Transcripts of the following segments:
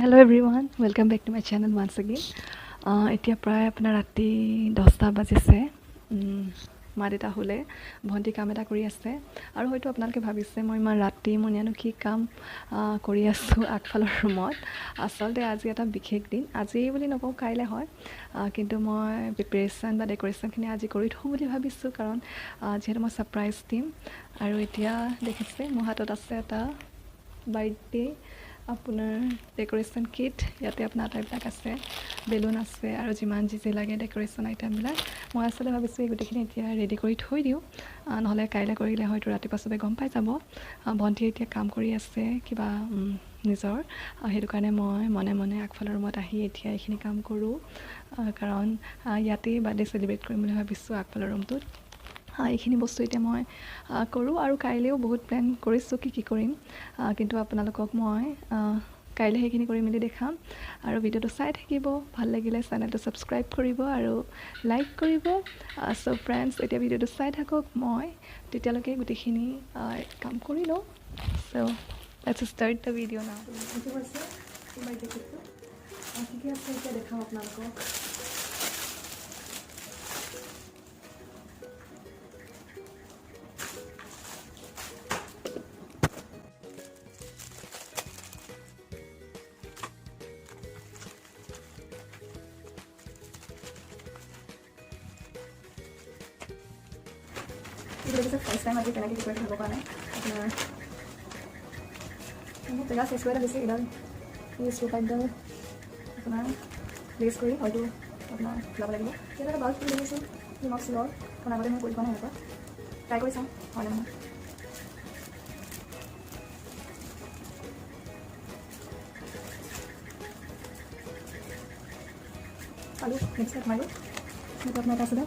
Hello everyone, welcome back to my channel once again. এতিয়া প্ৰায় আপোনাৰ ৰাতি 10টা বাজিছে। মা দেউতা হ'লে ভণ্টি কাম এটা কৰি আছে আৰু হয়তো আপোনালোকে ভাবিছে মই ইমান ৰাতি মনিয়ানো কি কাম কৰি আছোঁ আগফালৰ ৰুমত। আচলতে আজি এটা বিশেষ দিন, আজি বুলি নকওঁ কাইলৈ হয়, কিন্তু মই প্ৰিপেৰেশ্যন বা ডেক'ৰেশ্যনখিনি আজি কৰি থওঁ বুলি ভাবিছোঁ, কাৰণ যিহেতু মই ছাৰপ্ৰাইজ দিম। আৰু এতিয়া দেখিছে মোৰ হাতত আছে এটা বাৰ্থডে আপোনাৰ ডেক'ৰেশ্যন কিট। ইয়াতে আপোনাৰ আটাইবিলাক আছে, বেলুন আছে আৰু যিমান যি লাগে ডেক'ৰেশ্যন আইটেমবিলাক। মই আচলতে ভাবিছোঁ এই গোটেইখিনি এতিয়া ৰেডি কৰি থৈ দিওঁ, নহ'লে কাইলৈ কৰিলে হয়তো ৰাতিপুৱা চবে গম পাই যাব। ভণ্টিয়ে এতিয়া কাম কৰি আছে কিবা নিজৰ, সেইটো কাৰণে মই মনে মনে আগফালৰ ৰুমত আহি এতিয়া এইখিনি কাম কৰোঁ, কাৰণ ইয়াতেই বাৰ্থডে চেলিব্ৰেট কৰিম বুলি ভাবিছোঁ আগফালৰ ৰুমটোত। এইখিনি বস্তু এতিয়া মই কৰোঁ আৰু কাইলৈও বহুত প্লেন কৰিছোঁ কি কৰিম, কিন্তু আপোনালোকক মই কাইলৈ সেইখিনি কৰি মেলি দেখাম। আৰু ভিডিঅ'টো চাই থাকিব, ভাল লাগিলে চেনেলটো ছাবস্ক্ৰাইব কৰিব আৰু লাইক কৰিব। চ' ফ্ৰেণ্ডছ, এতিয়া ভিডিঅ'টো চাই থাকক, মই তেতিয়ালৈকে গোটেইখিনি কাম কৰি লওঁ। চ' লেটছ ষ্টাৰ্ট দ্য ভিডিঅ' নাও। ঠিকে আছে, এতিয়া দেখাম আপোনালোকক। এইটো ফাৰ্ষ্ট টাইম আজি কেনেকৈ ডেক'ৰেট হ'ব পৰা নাই। আপোনাৰ জেগা চেচ কৰি এটা দিছে, এইডাল এই ষ্ট্ৰোপাইডাল আপোনাৰ প্লেচ কৰি হয়তো আপোনাৰ যাব লাগিব। ইয়াত এটা বাল্ব কৰি দিছোঁ নিমখ চিলৰ, কাৰণ আগতে মই কৰি পোৱা নাই এনেকুৱা, ট্ৰাই কৰি চাওঁ হয় নহয়। আৰু নেক্সট মাৰিলোঁ, সেইটো আপোনাৰ এটা আছিলে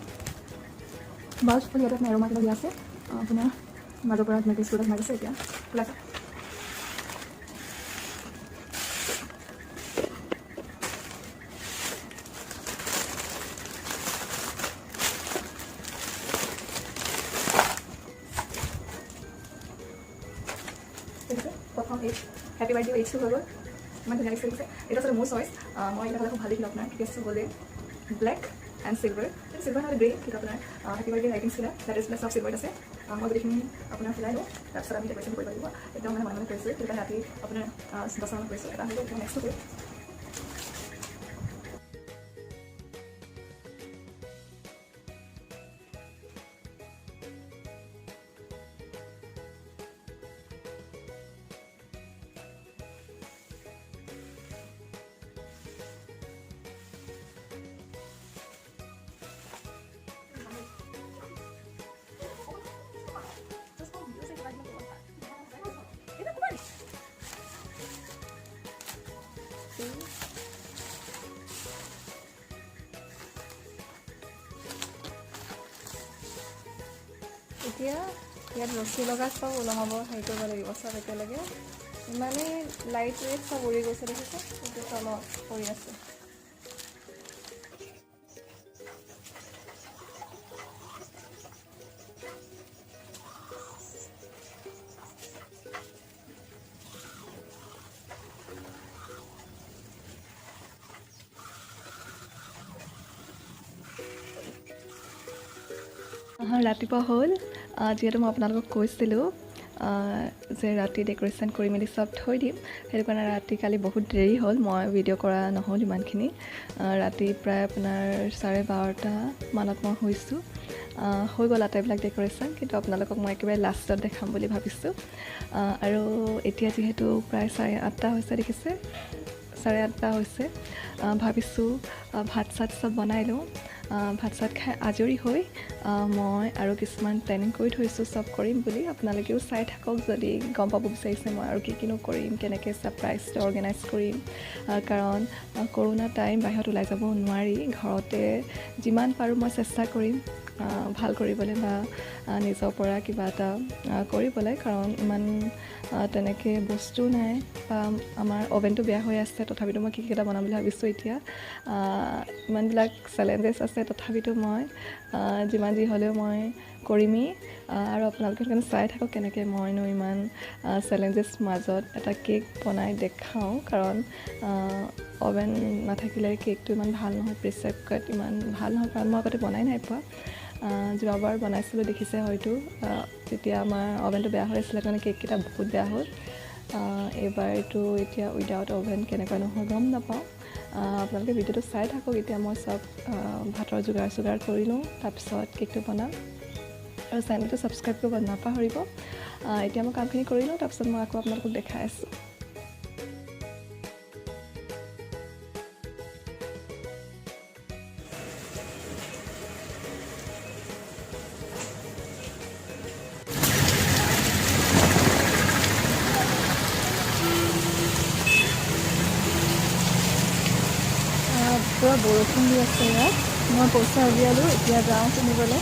বাল্ব ফুল, ইয়াতে আপোনাৰ এৰোমা কিবা দিয়া আছে, আপোনাৰ মাজৰ পৰা ধুনীয়াকৈ স্কুলত মাৰিছে। এতিয়া ওলাইছে প্ৰথম এইচ হেপী বাৰ্থডে এইচটো হৈ গ'ল, ইমান ধুনীয়া লাগিছে দিছে। এইটো আচলতে মোৰ চইচ, মই এতিয়া হ'লে খুব ভাল লাগিলে আপোনাৰ কেছটো গ'লে ব্লেক এণ্ড চিলভাৰ, চিলভাৰ নহ'লে গ্ৰে, কিন্তু আপোনাৰ হেপী বাৰ্থডে লাইটিংছ ଥିଲା দেট ইজ প্লাছ চব চিলভাৰত আছে। মই গোটেইখিনি আপোনাৰ চিলাই লওঁ, তাৰপিছত আমি ডেক'ৰেশ্যন কৰিব লাগিব। একদম মানে মনে কৰিছোঁ, সেইটো কাৰণে ৰাতি আপোনাৰ 10টামানত কৰিছোঁ। এটা হৈ গ'ল, এতিয়া নেক্সটো কৰিম। এতিয়া ইয়াত ৰছী লগা চব ওলমাব হেৰি কৰিব লাগিব, চব একেলগে ইমানেই লাইট ৱেট চব উৰি গৈছে দেখিছে, এইটো তলত পৰি আছে। ৰাতিপুৱা হ'ল, যিহেতু মই আপোনালোকক কৈছিলোঁ যে ৰাতি ডেক'ৰেশ্যন কৰি মেলি চব থৈ দিম, সেইটো কাৰণে ৰাতি কালি বহুত দেৰি হ'ল, মই ভিডিঅ' কৰা নহ'ল ইমানখিনি। ৰাতি প্ৰায় আপোনাৰ 12:30 মানত মই শুইছোঁ। হৈ গ'ল আটাইবিলাক ডেক'ৰেশ্যন, কিন্তু আপোনালোকক মই একেবাৰে লাষ্টত দেখাম বুলি ভাবিছোঁ। আৰু এতিয়া যিহেতু প্ৰায় 8:30 হৈছে দেখিছে, 8:30 হৈছে, ভাবিছোঁ ভাত চাত চব বনাই লওঁ। ভাত চাত খাই আজৰি হৈ মই আৰু কিছুমান প্লেনিং কৰি থৈছোঁ চব কৰিম বুলি। আপোনালোকেও চাই থাকক যদি গম পাব বিচাৰিছে মই আৰু কিনো কৰিম, কেনেকৈ ছাৰপ্ৰাইজটো অৰ্গেনাইজ কৰিম, কাৰণ কৰোণা টাইম, বাহিৰত ওলাই যাব নোৱাৰি। ঘৰতে যিমান পাৰোঁ মই চেষ্টা কৰিম ভাল কৰিবলৈ বা নিজৰ পৰা কিবা এটা কৰিবলৈ, কাৰণ ইমান তেনেকৈ বস্তু নাই বা আমাৰ অভেনটো বেয়া হৈ আছে। তথাপিতো মই কেক এটা বনাম বুলি ভাবিছোঁ। এতিয়া ইমানবিলাক চেলেঞ্জেছ আছে, তথাপিতো মই যিমান যি হ'লেও মই কৰিমেই আৰু আপোনালোকে সেইকাৰণে চাই থাকক কেনেকৈ মইনো ইমান চেলেঞ্জেছ মাজত এটা কেক বনাই দেখাওঁ কাৰণ অভেন নাথাকিলে কেকটো ইমান ভাল নহয় প্ৰেছাৰ কুকাৰত ইমান ভাল নহয় কাৰণ মই আগতে বনাই নাই পোৱা যোৱাবাৰ বনাইছিলোঁ দেখিছে হয়তো তেতিয়া আমাৰ অভেনটো বেয়া হৈ আছিলে কাৰণে কেককেইটা বহুত বেয়া হ'ল এইবাৰ এইটো এতিয়া উইদাউট অভেন কেনেকুৱা নহয় গম নাপাওঁ আপোনালোকে ভিডিঅ'টো চাই থাকক এতিয়া মই চব ভাতৰ যোগাৰ কৰি লওঁ তাৰপিছত কেকটো বনাম আৰু চেনেলটো ছাবস্ক্ৰাইব কৰিব নাপাহৰিব এতিয়া মই কামখিনি কৰি লওঁ তাৰপিছত মই আকৌ আপোনালোকক দেখাই আছোঁ পুৰা বৰষুণ দি আছে ইয়াত মই পইচা উলিয়ালোঁ এতিয়া যাওঁ কিনিবলৈ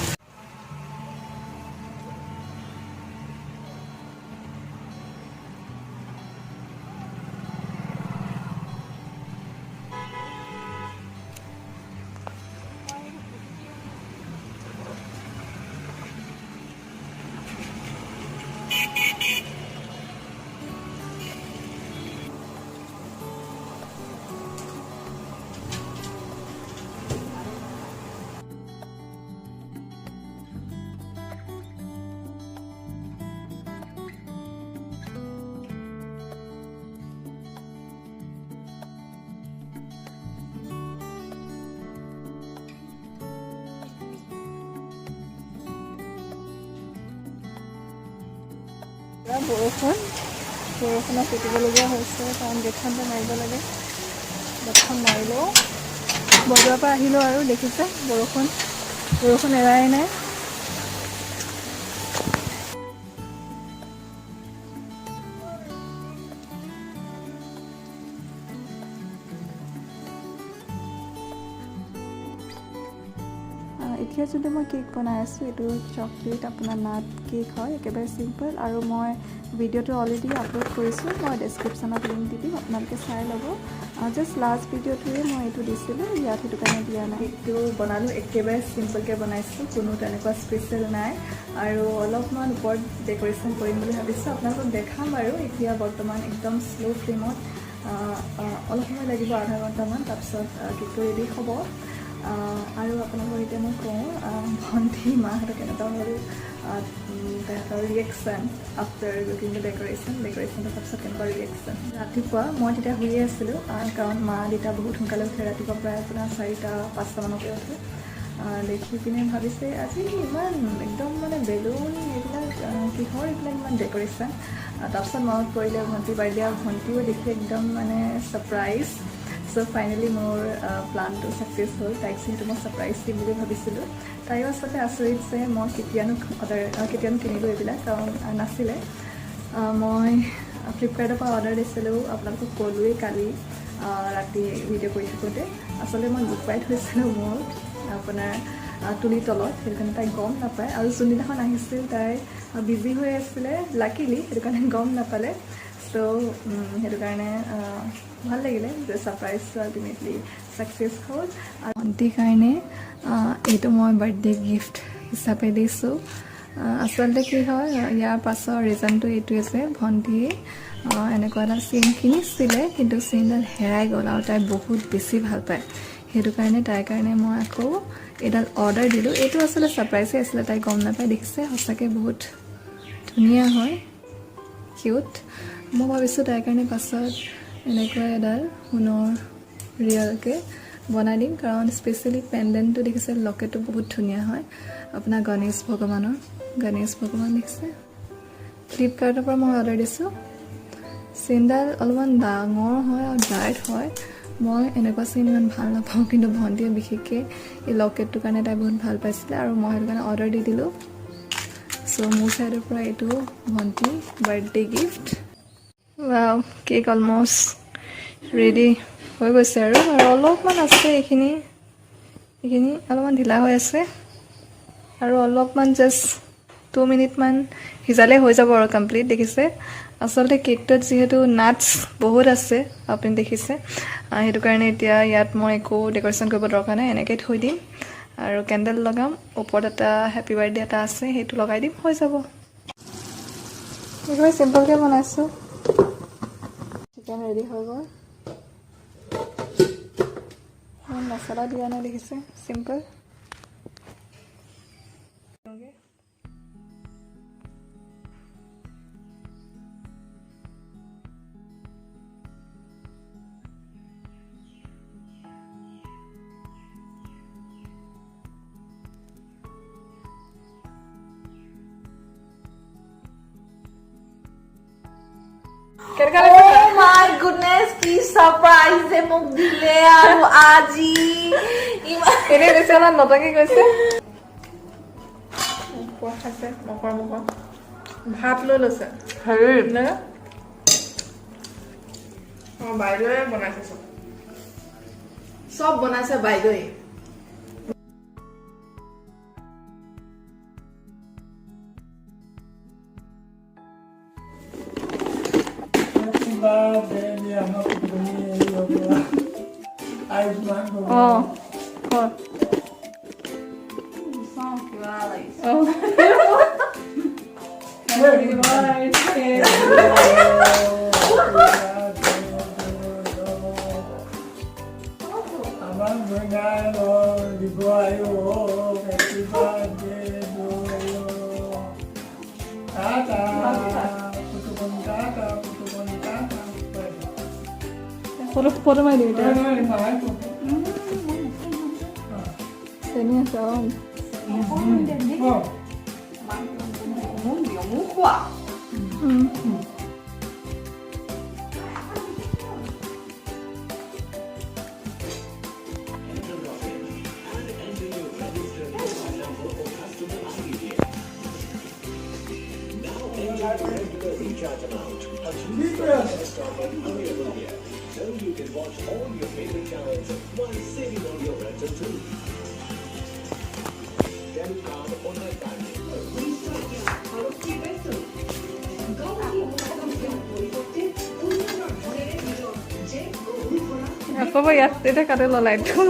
বৰষুণত তিতিবলগীয়া হৈছে কাৰণ গেটখনতে মাৰিব লাগে গেটখন মাৰিলেও বজাৰৰ পৰা আহিলোঁ আৰু দেখিছে বৰষুণ এৰাই নাই এতিয়া যদি মই কেক বনাই আছোঁ এইটো চকলেট আপোনাৰ নাট কেক হয় একেবাৰে চিম্পল আৰু মই ভিডিঅ'টো অলৰেডি আপলোড কৰিছোঁ মই ডেছক্ৰিপশ্যনত লিংক দি দিম আপোনালোকে চাই ল'ব জাষ্ট লাষ্ট ভিডিঅ'টোৱে মই এইটো দিছিলোঁ ইয়াত সেইটো কাৰণে দিয়া নাই কেকটো বনালোঁ একেবাৰে চিম্পলকৈ বনাইছোঁ কোনো তেনেকুৱা স্পেচিয়েল নাই আৰু অলপমান ওপৰত ডেক'ৰেশ্যন কৰিম বুলি ভাবিছোঁ আপোনালোকক দেখাম আৰু এতিয়া বৰ্তমান একদম শ্ল' ফ্লেমত অলপ সময় লাগিব আধা ঘণ্টামান তাৰপিছত কেকটো ৰেডি হ'ব আৰু আপোনালোকক এতিয়া মই কওঁ ভণ্টি মাহঁতৰ কেনেকুৱা হ'ল তাহাঁতৰ ৰিয়েকশ্যন আফটাৰ লুকিং দ্য ডেক'ৰেশ্যনটো তাৰপিছত কেনেকুৱা ৰিয়েকশ্যন ৰাতিপুৱা মই তেতিয়া শুয়ে আছিলোঁ কাৰণ মা দেউতা বহুত সোনকালে উঠে ৰাতিপুৱা প্ৰায় আপোনাৰ 4-5 মানতে উঠে দেখি পিনে ভাবিছে আজি ইমান একদম মানে বেলুন এইবিলাক কিহৰ এইবিলাক ইমান ডেক'ৰেশ্যন তাৰপিছত মনত পৰিলে ভণ্টি বাৰ্থডে আৰু ভণ্টিও দেখি একদম মানে ছাৰপ্ৰাইজ চ' ফাইনেলি মোৰ প্লানটো ছাকচেছ হ'ল তাইক যিহেতু মই ছাৰপ্ৰাইজ দিম বুলি ভাবিছিলোঁ তাইও আচলতে আচৰিত যে মই কেতিয়ানো কিনিলোঁ এইবিলাক কাৰণ নাছিলে মই ফ্লিপকাৰ্টৰ পৰা অৰ্ডাৰ দিছিলোঁ আপোনালোকক ক'লোৱেই কালি ৰাতি ভিডিঅ' কৰি থাকোঁতে আচলতে মই লুকুৱাই থৈছিলোঁ মোৰ আপোনাৰ তুলিৰ তলত সেইটো কাৰণে তাই গম নাপায় আৰু যোনদিনাখন আহিছিল তাই বিজি হৈ আছিলে লাকিলি সেইটো কাৰণে গম নাপালে চ' সেইটো কাৰণে ভাল লাগিলে যে ছাৰপ্ৰাইজটো আল্টিমেটলি ছাকচেছ হ'ল আৰু ভণ্টিৰ কাৰণে এইটো মই বাৰ্থডে গিফ্ট হিচাপে দিছোঁ আচলতে কি হয় ইয়াৰ পাছৰ ৰিজনটো এইটোৱে যে ভণ্টিয়ে এনেকুৱা এটা চেইন কিনিছিলে কিন্তু চেইনডাল হেৰাই গ'ল আৰু তাই বহুত বেছি ভাল পায় সেইটো কাৰণে তাইৰ কাৰণে মই আকৌ এইডাল অৰ্ডাৰ দিলোঁ এইটো আচলতে ছাৰপ্ৰাইজেই আছিলে তাই গম নাপায় দেখিছে সঁচাকৈ বহুত ধুনীয়া হয় কিউট মই ভাবিছোঁ তাইৰ কাৰণে পাছত এনেকুৱা এডাল সোণৰ ৰিয়েলকৈ বনাই দিম কাৰণ স্পেচিয়েলি পেণ্ডেণ্টটো দেখিছে লকেটটো বহুত ধুনীয়া হয় আপোনাৰ গণেশ ভগৱান দেখিছে ফ্লিপকাৰ্টৰ পৰা মই অৰ্ডাৰ দিছোঁ চেইনডাল অলপমান ডাঙৰ হয় আৰু ডাইট হয় মই এনেকুৱা চেইন ইমান ভাল নাপাওঁ কিন্তু ভণ্টিয়ে বিশেষকৈ এই লকেটটোৰ কাৰণে তাই বহুত ভাল পাইছিলে আৰু মই সেইটো কাৰণে অৰ্ডাৰ দি দিলোঁ চ' মোৰ ছাইডৰ পৰা এইটো ভণ্টি birthday gift wow cake almost ready হৈ গৈছে আৰু অলপমান আছে এইখিনি অলপমান ঢিলা হৈ আছে আৰু অলপমান জাষ্ট 2 মিনিটমান সিজালে হৈ যাব আৰু কমপ্লিট দেখিছে আচলতে কেকটোত যিহেতু নাটছ বহুত আছে আপুনি দেখিছে সেইটো কাৰণে এতিয়া ইয়াত মই একো ডেক'ৰেশ্যন কৰিব দৰকাৰ নাই এনেকৈ থৈ দিম আৰু কেণ্ডেল লগাম, ওপৰত এটা হেপী বাৰ্থডে এটা আছে, সেইটো লগাই দিম, হৈ যাব। একেবাৰে চিম্পলকৈ বনাইছোঁ। চিকেন ৰেডি হৈ গ'ল। মছলা দিয়া নাই দেখিছে, চিম্পল। Oh my goodness, কি surprise মোক দিলে আৰু আজি এনেই বেছি অলপ নটাকে গৈছে। খাইছে মকৰ ভাত লৈ লৈছে হেৰি নে? বাইদেৱে বনাইছে চব বনাইছে বাইদেৱে। ফটো মাৰি দিবি চেনি আছে। So you can watch all your favorite channels while saving on your rental too. Debit card online banking. আকৌ ইয়াত এতিয়া কাটি ল লাইটটো।